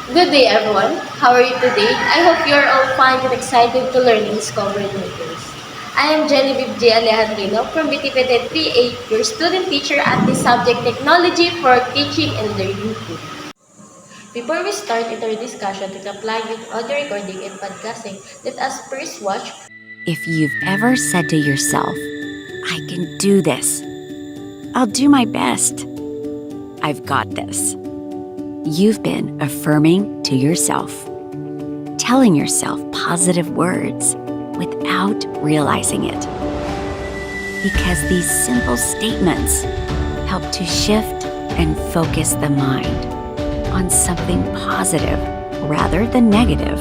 Good day, everyone. How are you today? I hope you are all fine and excited to learn and discover new things. I am Genevieve J. Alejandrino from BTPT 38, your student teacher at the subject Technology for Teaching and Learning Tool. Before we start into our discussion to apply with audio recording and podcasting, let us first watch. If you've ever said to yourself, I can do this, I'll do my best, I've got this, you've been affirming to yourself, telling yourself positive words without realizing it. Because these simple statements help to shift and focus the mind on something positive rather than negative.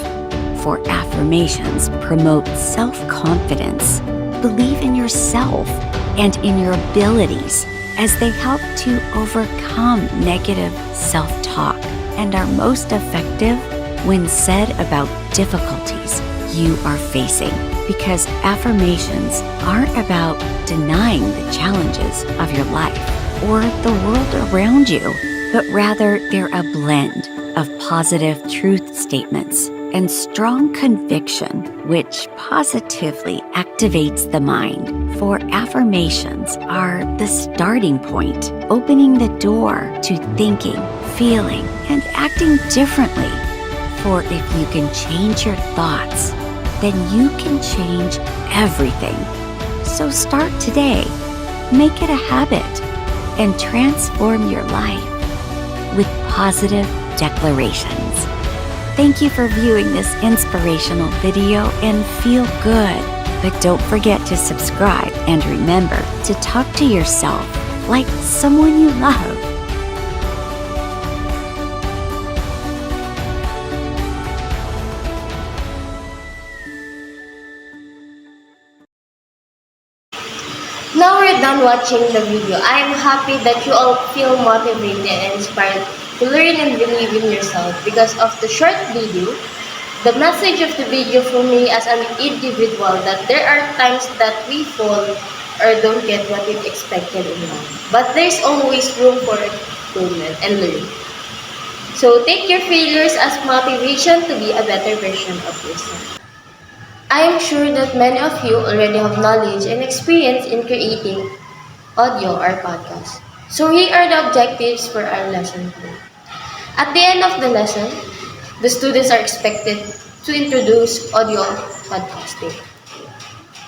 For affirmations promote self-confidence, believe in yourself and in your abilities as they help to overcome negative self-talk and are most effective when said about difficulties you are facing, because affirmations aren't about denying the challenges of your life or the world around you, but rather they're a blend of positive truth statements and strong conviction, which positively activates the mind. For affirmations are the starting point, opening the door to thinking, feeling, and acting differently. For if you can change your thoughts, then you can change everything. So start today, make it a habit, and transform your life with positive declarations. Thank you for viewing this inspirational video and feel good. But don't forget to subscribe and remember to talk to yourself like someone you love. Now we're done watching the video. I am happy that you all feel motivated and inspired to learn and believe in yourself because of the short video. The message of the video for me as an individual that there are times that we fall or don't get what we expected in life. But there's always room for improvement and learning. So take your failures as motivation to be a better version of yourself. I am sure that many of you already have knowledge and experience in creating audio or podcast. So here are the objectives for our lesson today. At the end of the lesson, the students are expected to introduce audio podcasting.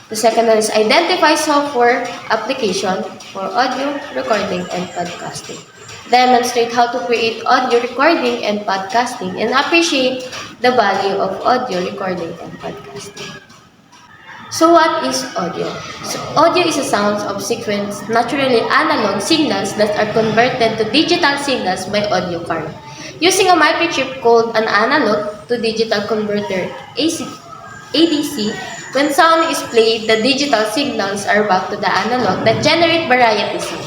The second one is identify software application for audio recording and podcasting. Demonstrate how to create audio recording and podcasting and appreciate the value of audio recording and podcasting. So what is audio? So audio is a sound of sequence naturally analog signals that are converted to digital signals by audio card. Using a microchip called an analog to digital converter ADC, when sound is played, the digital signals are back to the analog that generate variety sound.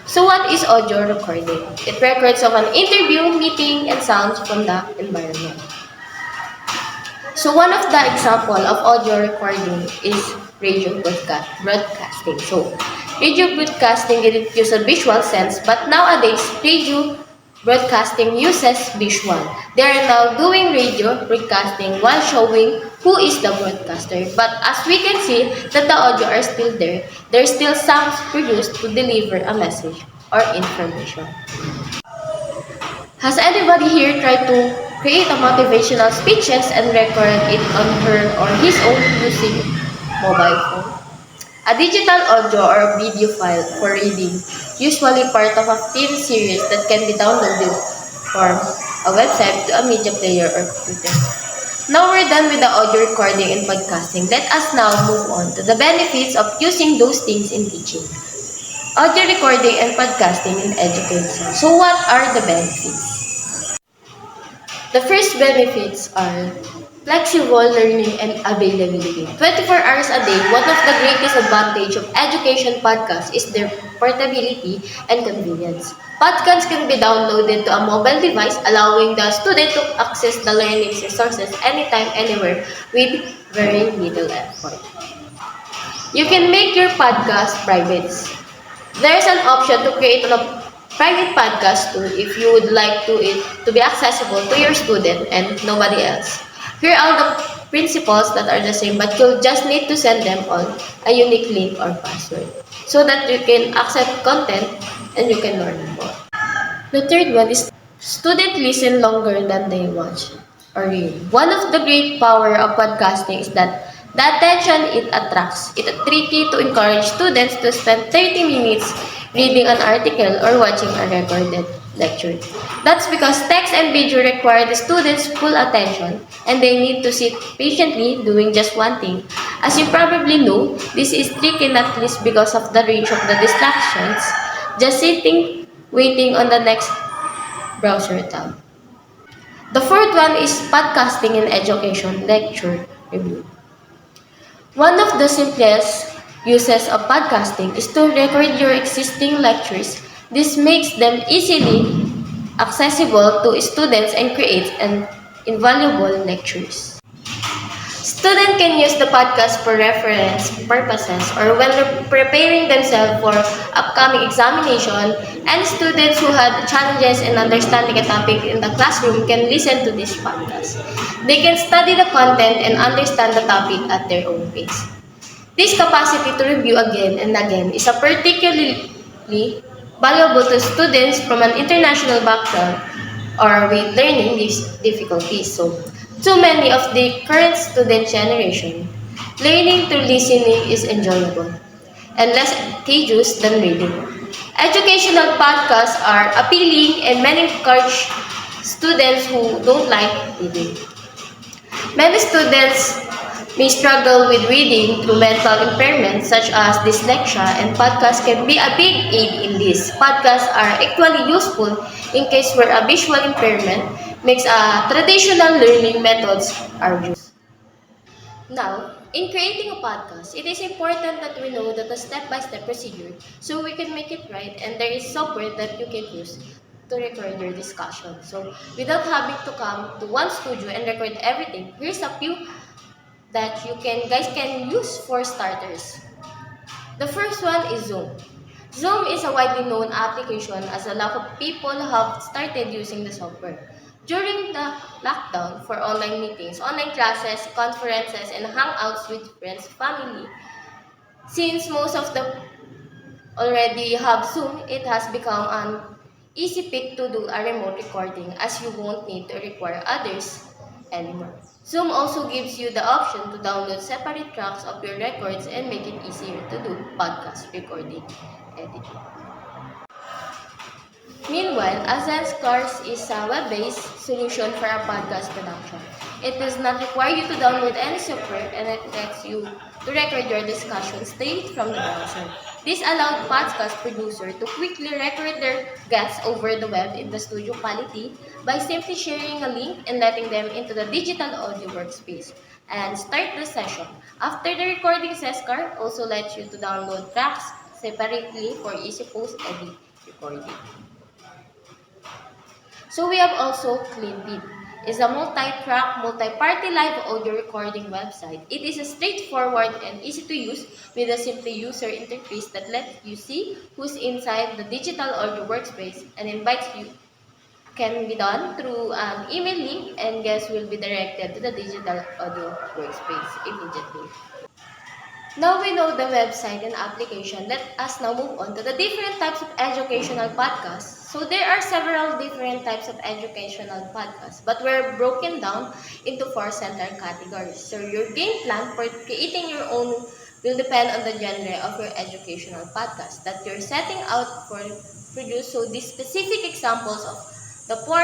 So what is audio recording? It records of an interview, meeting, and sounds from the environment. So one of the example of audio recording is radio broadcasting. So radio broadcasting didn't use a visual sense, but nowadays radio broadcasting uses visual. They are now doing radio broadcasting while showing who is the broadcaster. But as we can see that the audio are still there, there's still sounds produced to deliver a message or information. Has anybody here tried to create a motivational speeches and record it on her or his own using mobile phone? A digital audio or video file for reading, usually part of a film series that can be downloaded from a website to a media player or computer. Now we're done with the audio recording and podcasting. Let us now move on to the benefits of using those things in teaching. Audio recording and podcasting in education. So what are the benefits? The first benefits are flexible learning and availability. 24 hours a day, one of the greatest advantage of education podcasts is their portability and convenience. Podcasts can be downloaded to a mobile device, allowing the student to access the learning resources anytime, anywhere with very little effort. You can make your podcast private. There's an option to create private podcast too if you would like to it to be accessible to your student and nobody else. Here are the principles that are the same, but you'll just need to send them on a unique link or password so that you can accept content and you can learn more. The third one is student listen longer than they watch or read. One of the great power of podcasting is that the attention it attracts. It is tricky to encourage students to spend 30 minutes reading an article or watching a recorded lecture. That's because text and video require the students' full attention and they need to sit patiently doing just one thing. As you probably know, this is tricky not least because of the range of the distractions. Just sitting waiting on the next browser tab. The fourth one is podcasting in education lecture review. One of the simplest uses of podcasting is to record your existing lectures. This makes them easily accessible to students and creates an invaluable lectures. Students can use the podcast for reference purposes or when they're preparing themselves for upcoming examination, and students who had challenges in understanding a topic in the classroom can listen to this podcast. They can study the content and understand the topic at their own pace. This capacity to review again and again is a particularly valuable to students from an international background or with learning these difficulties. So, too many of the current student generation, learning through listening is enjoyable and less tedious than reading. Educational podcasts are appealing and many encourage students who don't like reading. Many students may struggle with reading through mental impairments such as dyslexia, and podcasts can be a big aid in this. Podcasts are equally useful in case where a visual impairment makes a traditional learning methods arduous. Now, in creating a podcast, it is important that we know that a step-by-step procedure so we can make it right and there is software that you can use to record your discussion. So, without having to come to one studio and record everything, here's a few that you guys can use for starters. The first one is Zoom. Zoom is a widely known application as a lot of people have started using the software. During the lockdown for online meetings, online classes, conferences, and hangouts with friends, family, since most of them already have Zoom, it has become an easy pick to do a remote recording as you won't need to require others anymore. Zoom also gives you the option to download separate tracks of your records and make it easier to do podcast recording editing. Meanwhile, Azenscars is a web-based solution for a podcast production. It does not require you to download any software and it lets you to record your discussion straight from the browser. This allowed podcast producers to quickly record their guests over the web in the studio quality by simply sharing a link and letting them into the digital audio workspace and start the session. After the recording, Zscaler also lets you to download tracks separately for easy post-edit recording. So we have also CleanBeat. It's a multi-track, multi-party live audio recording website. It is a straightforward and easy to use with a simple user interface that lets you see who's inside the digital audio workspace and invites you can be done through an email link and guests will be directed to the digital audio workspace immediately. Now we know the website and application, let us now move on to the different types of educational podcasts. So there are several different types of educational podcasts, but we're broken down into four central categories. So your game plan for creating your own will depend on the genre of your educational podcast that you're setting out for produce. So these specific examples of the four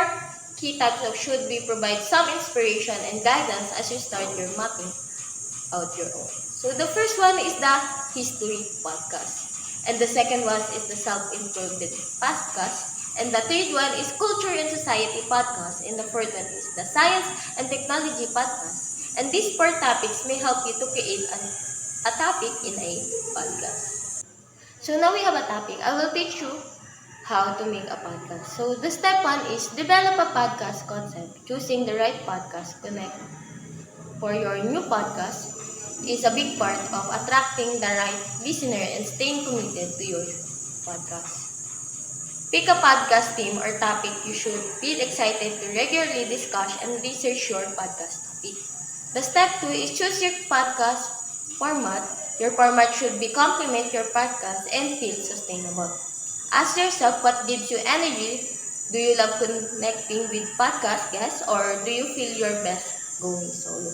key types of should be provide some inspiration and guidance as you start your mapping out your own. So the first one is the history podcast. And the second one is the self-improvement podcast. And the third one is culture and society podcast. And the fourth one is the science and technology podcast. And these four topics may help you to create a topic in a podcast. So now we have a topic. I will teach you how to make a podcast. So the step one is develop a podcast concept. Choosing the right podcast connect for your new podcast is a big part of attracting the right listener and staying committed to your podcast. Pick a podcast theme or topic you should be excited to regularly discuss and research your podcast topic. The step 2 is choose your podcast format. Your format should be complement your podcast and feel sustainable. Ask yourself what gives you energy. Do you love connecting with podcast guests or do you feel your best going solo?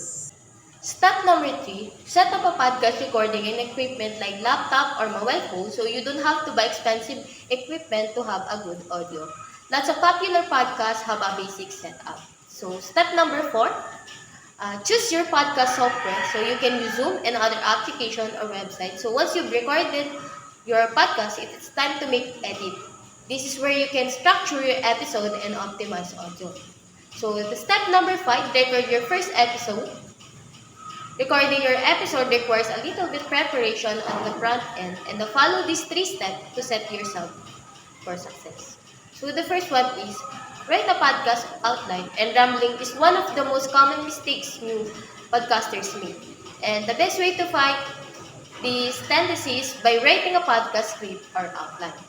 Step number 3, set up a podcast recording and equipment like laptop or mobile phone so you don't have to buy expensive equipment to have a good audio. Lots of popular podcasts have a basic setup. So step number 4, choose your podcast software so you can use Zoom and other applications or websites. So once you've recorded your podcast, it's time to make edit. This is where you can structure your episode and optimize audio. So the step number 5, record your first episode. Recording your episode requires a little bit preparation on the front end and follow these 3 steps to set yourself for success. So the first one is write a podcast outline, and rambling is one of the most common mistakes new podcasters make. And the best way to fight these tendencies by writing a podcast script or outline.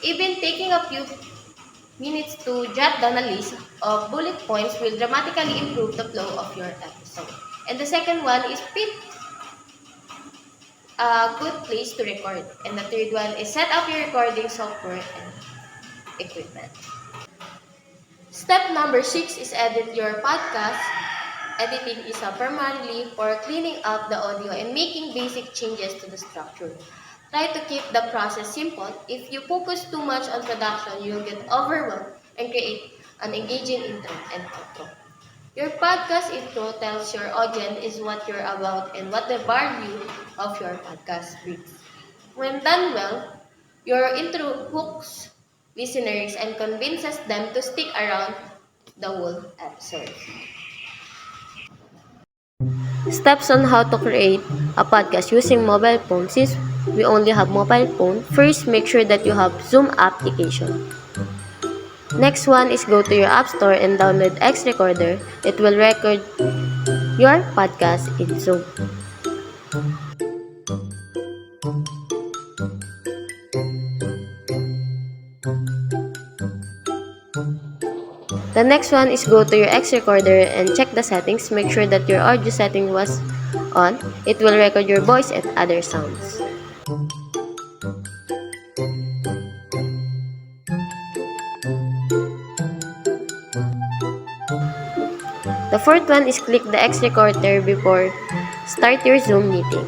Even taking a few minutes to jot down a list of bullet points will dramatically improve the flow of your episode. And the second one is pick a good place to record. And the third one is set up your recording software and equipment. Step number 6 is edit your podcast. Editing is primarily for cleaning up the audio and making basic changes to the structure. Try to keep the process simple. If you focus too much on production, you'll get overwhelmed and create an engaging intro and outro. Your podcast intro tells your audience is what you're about and what the value of your podcast brings. When done well, your intro hooks listeners and convinces them to stick around the whole episode. Steps on how to create a podcast using mobile phone. Since we only have mobile phone, first make sure that you have Zoom application. Next one is go to your app store and download X Recorder. It will record your podcast in Zoom. The next one is go to your X Recorder and check the settings. Make sure that your audio setting was on. It will record your voice and other sounds. The fourth one is click the X Recorder before start your Zoom meeting.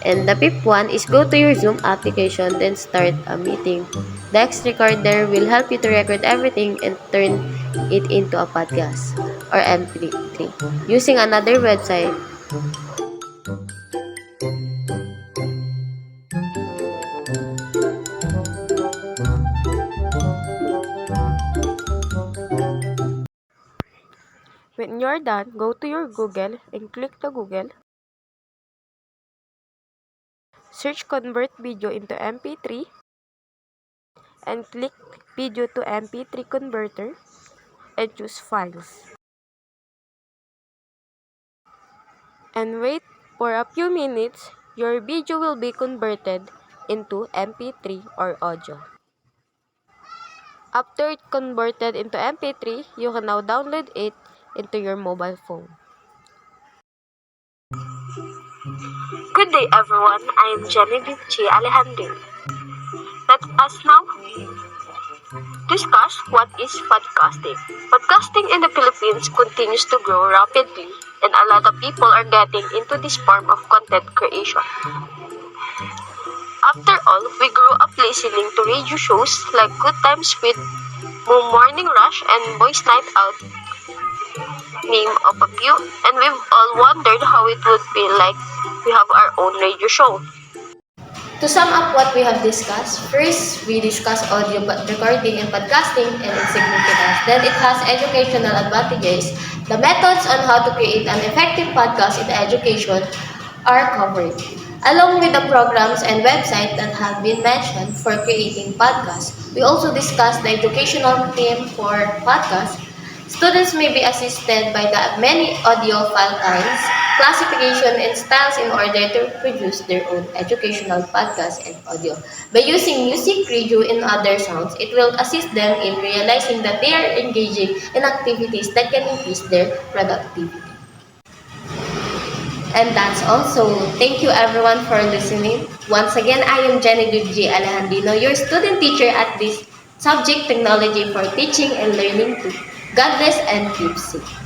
And the fifth one is go to your Zoom application, then start a meeting. The X Recorder will help you to record everything and turn it into a podcast or MP3 using another website. When you're done, go to your Google and click the Google. Search convert video into MP3 and click video to MP3 converter and choose files. And wait for a few minutes, your video will be converted into MP3 or audio. After it converted into MP3, you can now download it into your mobile phone. Good day everyone, I am Genevieve Chi Alejandro. Let us now discuss what is podcasting. Podcasting in the Philippines continues to grow rapidly and a lot of people are getting into this form of content creation. After all, we grew up listening to radio shows like Good Times with Morning Rush and Boys Night Out, name of a few, and we've all wondered how it would be like we have our own radio show. To sum up what we have discussed, first, we discussed audio recording and podcasting and its significance. Then it has educational advantages. The methods on how to create an effective podcast in education are covered, along with the programs and websites that have been mentioned for creating podcasts. We also discussed the educational theme for podcasts. Students may be assisted by the many audio file kinds, classification, and styles in order to produce their own educational podcasts and audio. By using music, radio, and other sounds, it will assist them in realizing that they are engaging in activities that can increase their productivity. And that's all. So thank you everyone for listening. Once again, I am Jenny G. Alejandrino, your student teacher at this subject technology for teaching and learning too. God bless and keep safe.